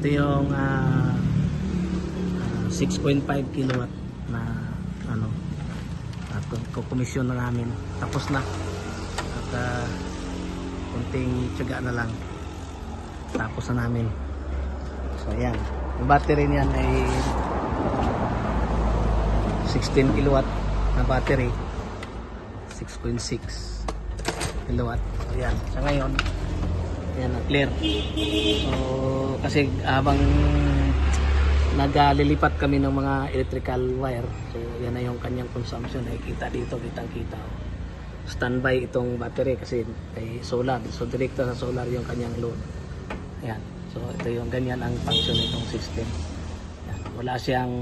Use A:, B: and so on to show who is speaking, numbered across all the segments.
A: Ito yung 6.5 kilowatt na ano, at kukomisyon na namin. Tapos na. At kunting tiyaga na lang. Tapos na namin. So ayan. Yung battery niyan ay 16 kilowatt na battery. 6.6 kilowatt. So ayan. Sa ngayon, ayan na clear. So kasi habang naglilipat kami ng mga electrical wire, so yan na yung kanyang consumption. Nakikita dito, kitang-kita. Standby itong battery kasi ay solar. So direkta sa solar yung kanyang load. Ayan. So ito yung ganyan ang function nitong system. Ayan. Wala siyang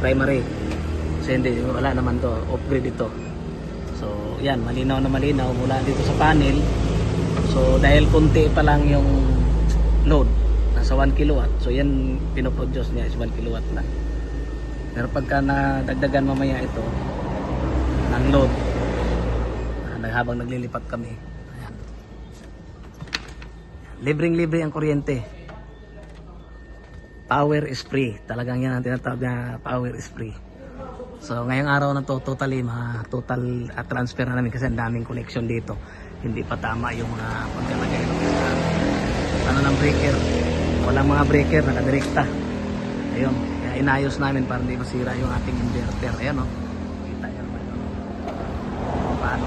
A: primary. Kasi hindi, wala naman to. Off-grid ito. So yan, malinaw na malinaw mula dito sa panel. So dahil konti pa lang yung load, nasa 1 kilowatt. So yan pinoproduce niya is 1 kilowatt lang. Pero pagka nadagdagan mamaya ito ng load, habang naglilipat kami, ayan. Libreng-libre ang kuryente. Power is free. Talagang yan ang tinatawag na power is free. So ngayong araw na to, totally total transfer na namin kasi ang daming connection dito. Hindi pa tama yung mga pagkalagay ng breaker. Walang mga breaker, nakadirekta. Ayun, kaya inayos namin para hindi masira yung ating inverter. Ayan o, kita yan naman. Paano?